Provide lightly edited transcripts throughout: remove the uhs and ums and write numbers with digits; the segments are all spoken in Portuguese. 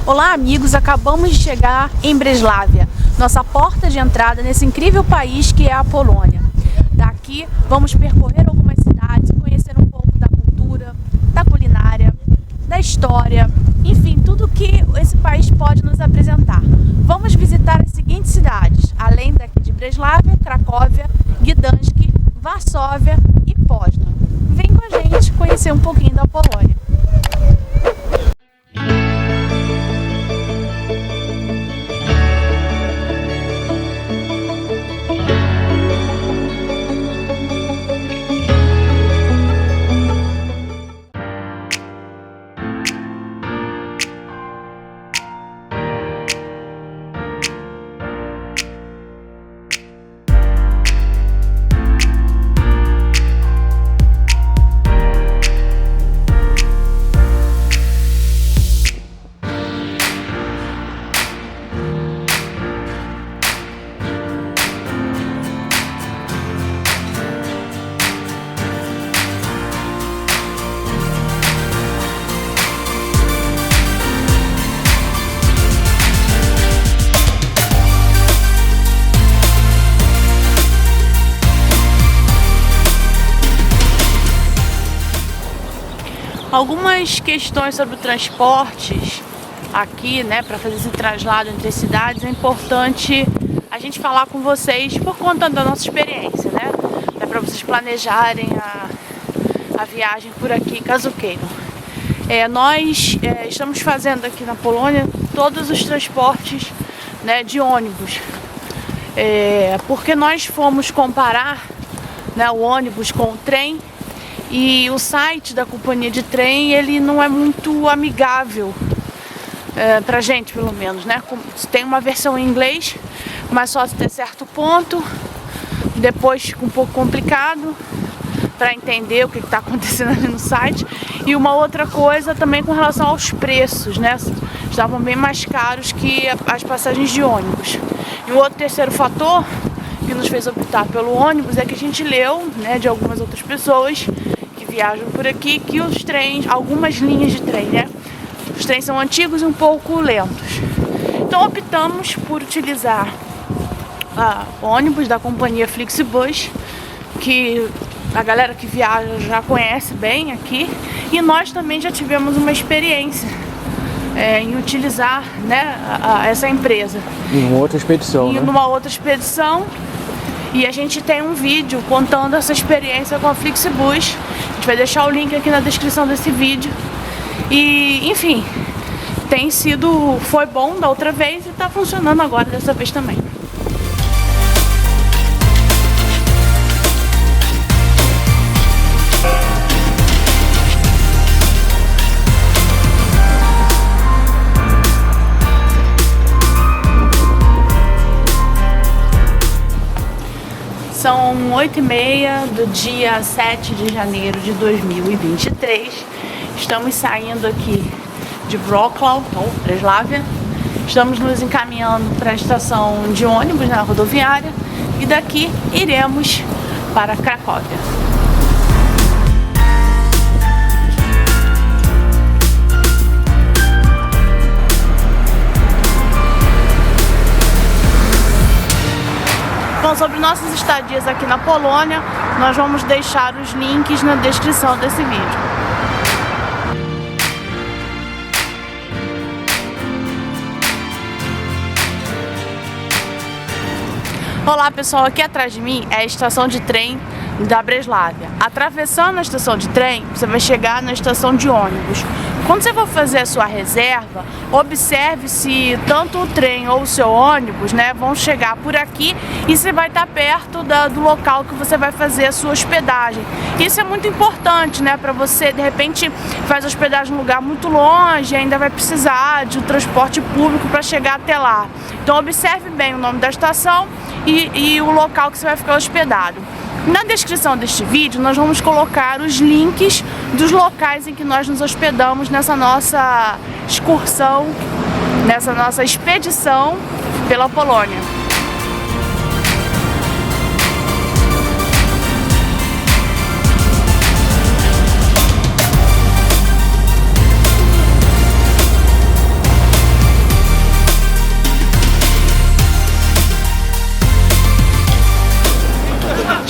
Olá amigos, acabamos de chegar em Breslávia, nossa porta de entrada nesse incrível país que é a Polônia. Daqui vamos percorrer algumas cidades, conhecer um pouco da cultura, da culinária, da história, enfim, tudo que esse país pode nos apresentar. Vamos visitar as seguintes cidades, além daqui de Breslávia, Cracóvia, Gdańsk, Varsóvia e Poznań. Vem com a gente conhecer um pouquinho da Polônia. Algumas questões sobre transportes aqui, né, para fazer esse traslado entre as cidades, é importante a gente falar com vocês por conta da nossa experiência, né? É para vocês planejarem a viagem por aqui, caso queiram. Nós estamos fazendo aqui na Polônia todos os transportes, né, de ônibus, porque nós fomos comparar, né, o ônibus com o trem. E o site da companhia de trem, ele não é muito amigável pra gente, pelo menos, né? Tem uma versão em inglês, mas só até certo ponto. Depois fica um pouco complicado para entender o que está acontecendo ali no site. E uma outra coisa também com relação aos preços, né? Estavam bem mais caros que as passagens de ônibus. E o outro terceiro fator que nos fez optar pelo ônibus é que a gente leu, né, de algumas outras pessoas que viajam por aqui, que os trens, algumas linhas de trem, né, os trens são antigos e um pouco lentos. Então optamos por utilizar ônibus da companhia Flixbus, que a galera que viaja já conhece bem aqui, e nós também já tivemos uma experiência em utilizar, né, essa empresa. Em uma outra expedição, né? Numa outra expedição. E a gente tem um vídeo contando essa experiência com a Flixbus. A gente vai deixar o link aqui na descrição desse vídeo. E, enfim, foi bom da outra vez e tá funcionando agora dessa vez também. São 8h30 do dia 7 de janeiro de 2023. Estamos saindo aqui de Wrocław, ou Breslávia. Estamos nos encaminhando para a estação de ônibus na rodoviária e daqui iremos para Cracóvia. Bom, sobre nossas estadias aqui na Polônia, nós vamos deixar os links na descrição desse vídeo. Olá pessoal, aqui atrás de mim é a estação de trem da Breslávia. Atravessando a estação de trem, você vai chegar na estação de ônibus. Quando você for fazer a sua reserva, observe se tanto o trem ou o seu ônibus, né, vão chegar por aqui e você vai estar perto do local que você vai fazer a sua hospedagem. Isso é muito importante, né, para você, de repente, faz a hospedagem num lugar muito longe e ainda vai precisar de um transporte público para chegar até lá. Então observe bem o nome da estação e o local que você vai ficar hospedado. Na descrição deste vídeo nós vamos colocar os links dos locais em que nós nos hospedamos nessa nossa excursão, nessa nossa expedição pela Polônia.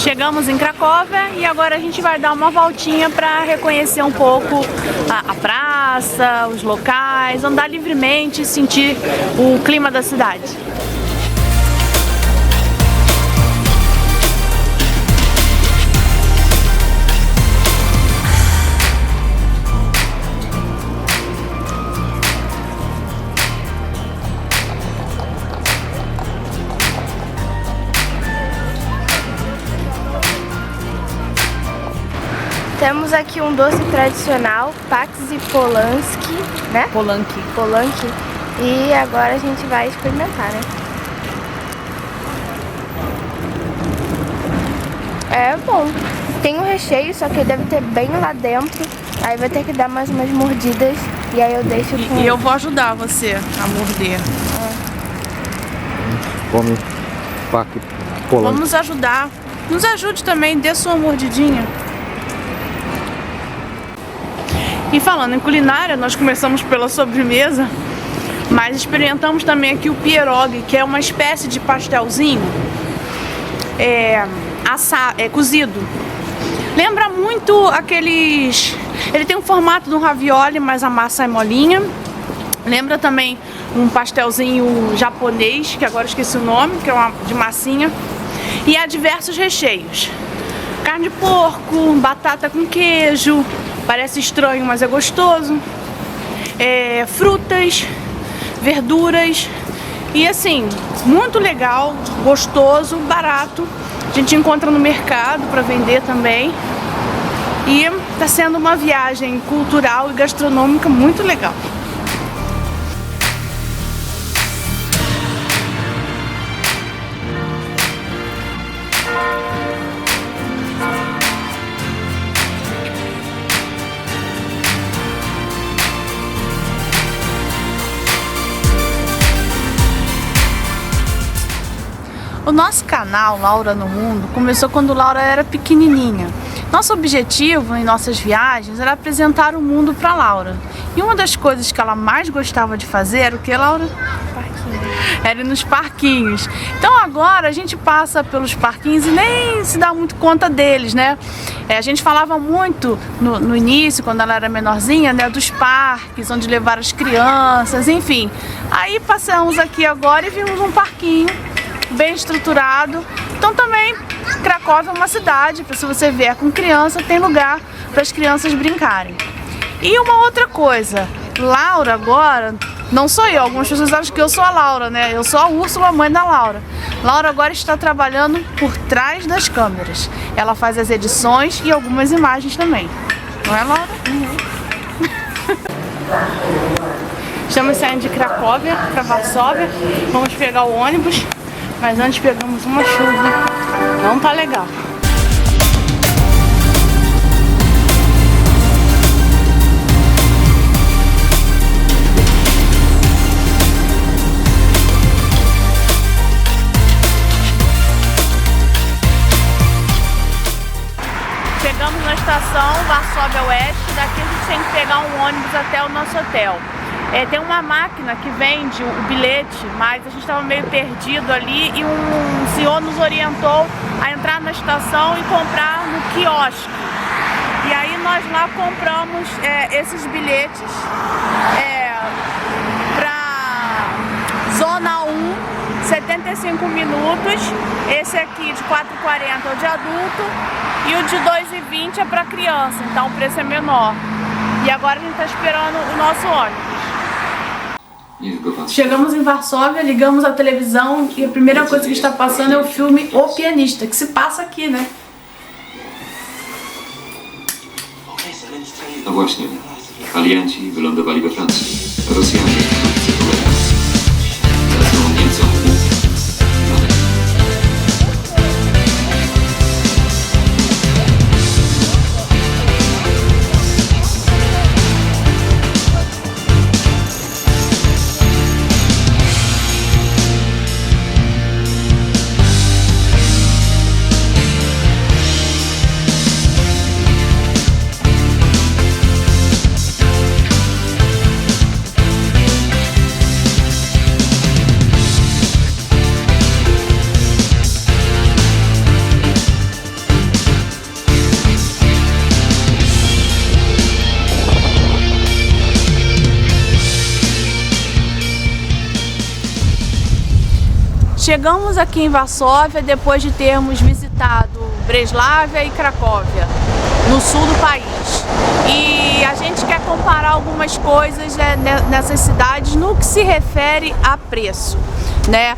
Chegamos em Cracóvia e agora a gente vai dar uma voltinha para reconhecer um pouco a praça, os locais, andar livremente e sentir o clima da cidade. Temos aqui um doce tradicional, Pax e Polanski, né? Polanki. E agora a gente vai experimentar, né? É bom. Tem um recheio, só que deve ter bem lá dentro. Aí vai ter que dar mais umas mordidas e aí eu deixo com... E eu vou ajudar você a morder. Come Pax Polanski. Vamos ajudar. Nos ajude também, dê sua mordidinha. E falando em culinária, nós começamos pela sobremesa, mas experimentamos também aqui o pierogi, que é uma espécie de pastelzinho cozido. Lembra muito aqueles... Ele tem o formato de um ravioli, mas a massa é molinha. Lembra também um pastelzinho japonês, que agora eu esqueci o nome, que é de massinha. E há diversos recheios. Carne de porco, batata com queijo... Parece estranho, mas é gostoso. Frutas, verduras. E assim, muito legal, gostoso, barato. A gente encontra no mercado para vender também. E está sendo uma viagem cultural e gastronômica muito legal. O nosso canal Laura no Mundo começou quando Laura era pequenininha. Nosso objetivo em nossas viagens era apresentar o mundo para Laura. E uma das coisas que ela mais gostava de fazer era o que, Laura? Era ir nos parquinhos. Então agora a gente passa pelos parquinhos e nem se dá muito conta deles, né? A gente falava muito no início, quando ela era menorzinha, né, dos parques, onde levar as crianças, enfim. Aí passamos aqui agora e vimos um parquinho bem estruturado. Então também Cracóvia é uma cidade, para se você vier com criança, tem lugar para as crianças brincarem. E uma outra coisa, Laura agora, não sou eu, algumas pessoas acham que eu sou a Laura, né? Eu sou a Úrsula, mãe da Laura. Laura agora está trabalhando por trás das câmeras. Ela faz as edições e algumas imagens também. Não é, Laura? Estamos saindo de Cracóvia para Varsóvia. Vamos pegar o ônibus. Mas antes pegamos uma chuva, não tá legal. Chegamos na estação Varsóvia Oeste, daqui a gente tem que pegar um ônibus até o nosso hotel. Tem uma máquina que vende o bilhete, mas a gente estava meio perdido ali e um senhor nos orientou a entrar na estação e comprar no quiosque. E aí nós lá compramos esses bilhetes para Zona 1, 75 minutos. Esse aqui de 4,40 é o de adulto e o de 2,20 é para criança, então o preço é menor. E agora a gente está esperando o nosso ônibus. Chegamos em Varsóvia, ligamos a televisão e a primeira coisa que está passando é o filme O Pianista, que se passa aqui, né? No właśnie, alianci wylądowali we Francji. Rosjanie wkrótce polegają. Dadzą Niemcom głów. Chegamos aqui em Varsóvia depois de termos visitado Breslávia e Cracóvia, no sul do país. E a gente quer comparar algumas coisas, né, nessas cidades no que se refere a preço, né?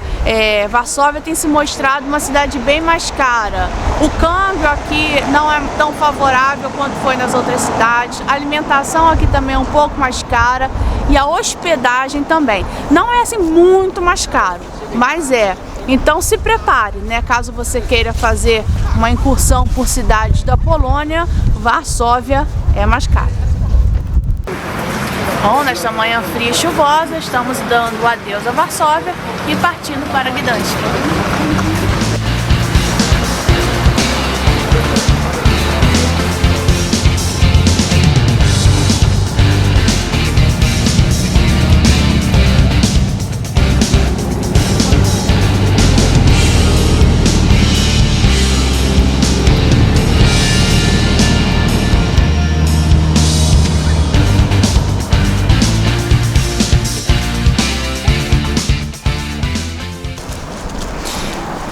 Varsóvia tem se mostrado uma cidade bem mais cara. O câmbio aqui não é tão favorável quanto foi nas outras cidades. A alimentação aqui também é um pouco mais cara e a hospedagem também. Não é assim muito mais caro, mas é. Então se prepare, né? Caso você queira fazer uma incursão por cidades da Polônia, Varsóvia é mais cara. Bom, nesta manhã fria e chuvosa, estamos dando adeus a Varsóvia e partindo para Gdansk.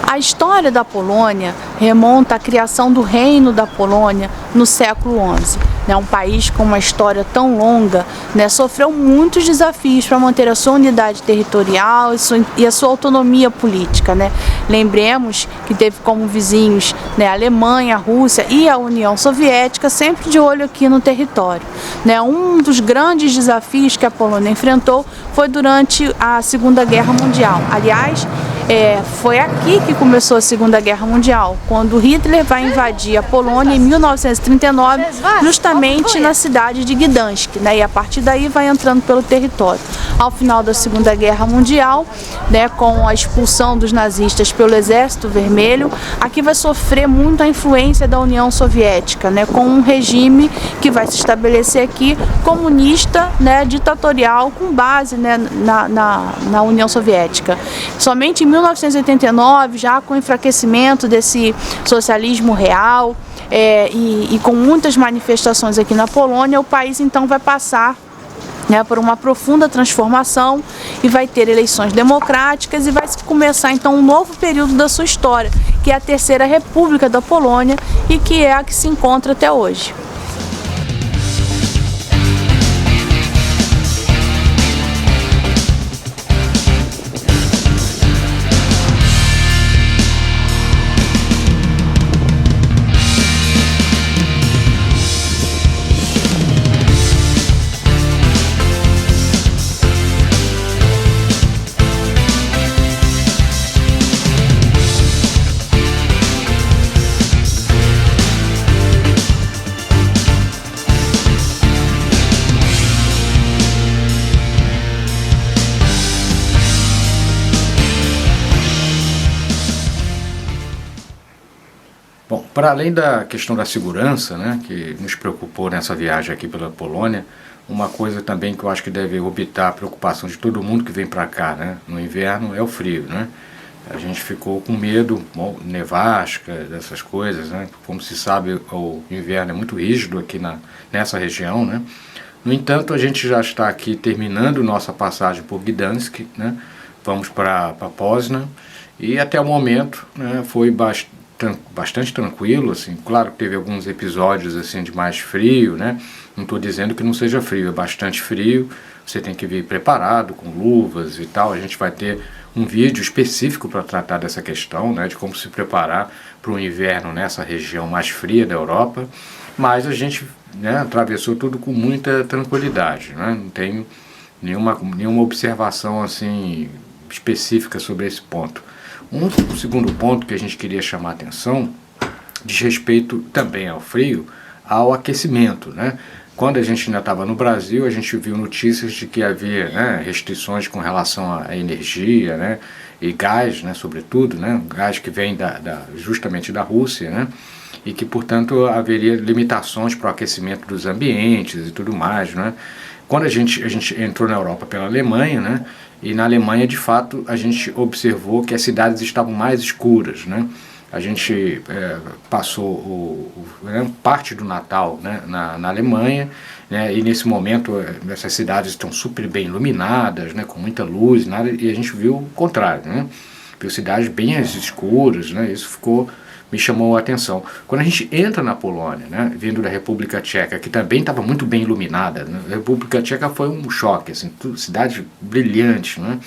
A história da Polônia remonta à criação do Reino da Polônia no século XI. Um país com uma história tão longa, né, sofreu muitos desafios para manter a sua unidade territorial e a sua autonomia política, né? Lembremos que teve como vizinhos, né, a Alemanha, a Rússia e a União Soviética, sempre de olho aqui no território, né? Um dos grandes desafios que a Polônia enfrentou foi durante a Segunda Guerra Mundial. Aliás, foi aqui que começou a Segunda Guerra Mundial, quando Hitler vai invadir a Polônia em 1939, justamente na cidade de Gdansk, né? E a partir daí vai entrando pelo território. Ao final da Segunda Guerra Mundial, né, com a expulsão dos nazistas pelo Exército Vermelho, aqui vai sofrer muito a influência da União Soviética, né, com um regime que vai se estabelecer aqui comunista, né, ditatorial, com base, né, na União Soviética. Somente em 1989, já com o enfraquecimento desse socialismo real e com muitas manifestações aqui na Polônia, o país então vai passar, né, por uma profunda transformação e vai ter eleições democráticas e vai começar então um novo período da sua história, que é a Terceira República da Polônia e que é a que se encontra até hoje. Bom, para além da questão da segurança, né, que nos preocupou nessa viagem aqui pela Polônia, uma coisa também que eu acho que deve orbitar a preocupação de todo mundo que vem para cá, né, no inverno, é o frio, né? A gente ficou com medo, bom, nevasca, dessas coisas, né? Como se sabe, o inverno é muito rígido aqui nessa região, né? No entanto, a gente já está aqui terminando nossa passagem por Gdansk, né? Vamos para Poznan e até o momento, né, foi bastante tranquilo, assim. Claro que teve alguns episódios assim de mais frio, né? Não estou dizendo que não seja frio, é bastante frio. Você tem que vir preparado com luvas e tal. A gente vai ter um vídeo específico para tratar dessa questão, né, de como se preparar para o inverno nessa região mais fria da Europa. Mas a gente, né, atravessou tudo com muita tranquilidade, né? Não tenho nenhuma observação assim específica sobre esse ponto. Um segundo ponto que a gente queria chamar a atenção diz respeito também ao frio, ao aquecimento, né? Quando a gente ainda estava no Brasil, a gente viu notícias de que havia, né, restrições com relação à energia, né, e gás, né, sobretudo, né, gás que vem justamente da Rússia, né, e que, portanto, haveria limitações para o aquecimento dos ambientes e tudo mais, né. Quando a gente entrou na Europa pela Alemanha, né, e na Alemanha, de fato, a gente observou que as cidades estavam mais escuras, né. A gente passou parte do Natal, né, na Alemanha, né, e nesse momento essas cidades estão super bem iluminadas, né, com muita luz, nada, e a gente viu o contrário, né. viu cidades bem escuras, né? Isso me chamou a atenção. Quando a gente entra na Polônia, né, vindo da República Tcheca, que também estava muito bem iluminada, né? A República Tcheca foi um choque, assim, cidade brilhante, né?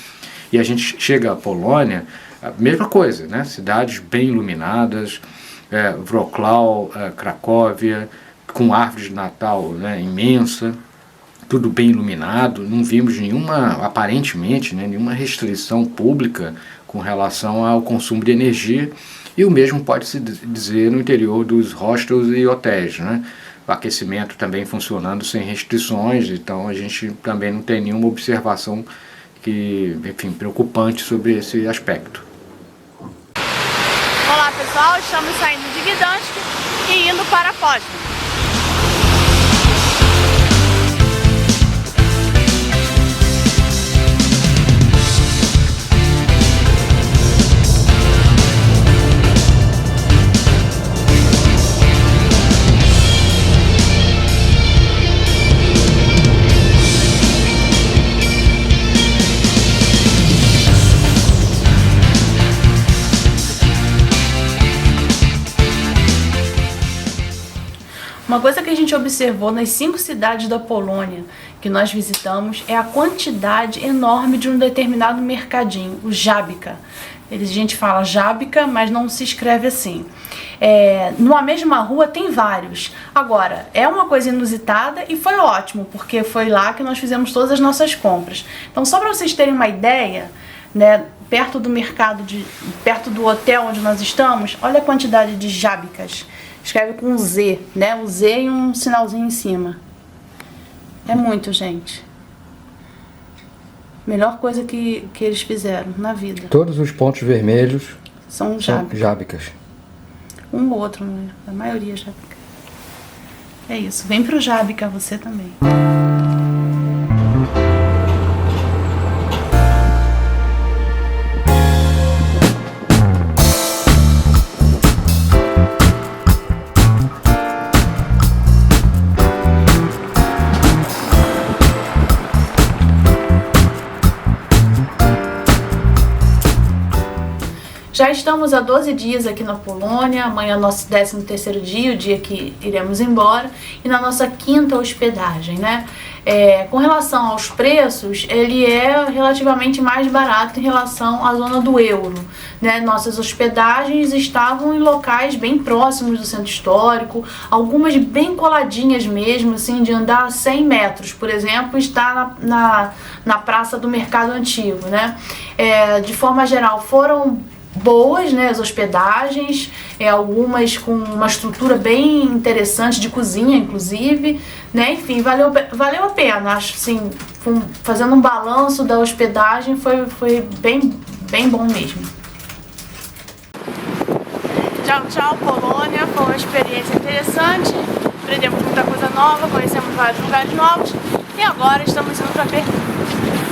E a gente chega à Polônia, a mesma coisa, né? Cidades bem iluminadas, Wrocław, Cracóvia, com árvores de Natal, né, imensa, tudo bem iluminado, não vimos aparentemente, né, nenhuma restrição pública com relação ao consumo de energia, e o mesmo pode-se dizer no interior dos hostels e hotéis, né? O aquecimento também funcionando sem restrições, então a gente também não tem nenhuma observação preocupante sobre esse aspecto. Olá pessoal, estamos saindo de Gdansk e indo para Poznań. Uma coisa que a gente observou nas 5 cidades da Polônia que nós visitamos é a quantidade enorme de um determinado mercadinho, o Żabka. A gente fala Żabka, mas não se escreve assim. Numa mesma rua tem vários. Agora, é uma coisa inusitada e foi ótimo, porque foi lá que nós fizemos todas as nossas compras. Então, só para vocês terem uma ideia, né, perto do mercado, perto do hotel onde nós estamos, olha a quantidade de Żabkas. Escreve com um Z, né? O Z e um sinalzinho em cima. É muito, gente. Melhor coisa que eles fizeram na vida. Todos os pontos vermelhos são Żabkas. Um ou outro, não é? A maioria é Żabka. É isso. Vem pro Żabka você também. Já estamos há 12 dias aqui na Polônia, amanhã é o nosso 13º dia, o dia que iremos embora, e na nossa 5ª hospedagem, né? Com relação aos preços, ele é relativamente mais barato em relação à zona do euro, né? Nossas hospedagens estavam em locais bem próximos do centro histórico, algumas bem coladinhas mesmo, assim, de andar 100 metros, por exemplo, está na Praça do Mercado Antigo, né? De forma geral, foram boas, né, as hospedagens, algumas com uma estrutura bem interessante de cozinha, inclusive, né, enfim, valeu a pena, acho, assim, fazendo um balanço da hospedagem, foi bem bom mesmo. Tchau, Polônia, foi uma experiência interessante, aprendemos muita coisa nova, conhecemos vários lugares novos, e agora estamos indo para Berlim.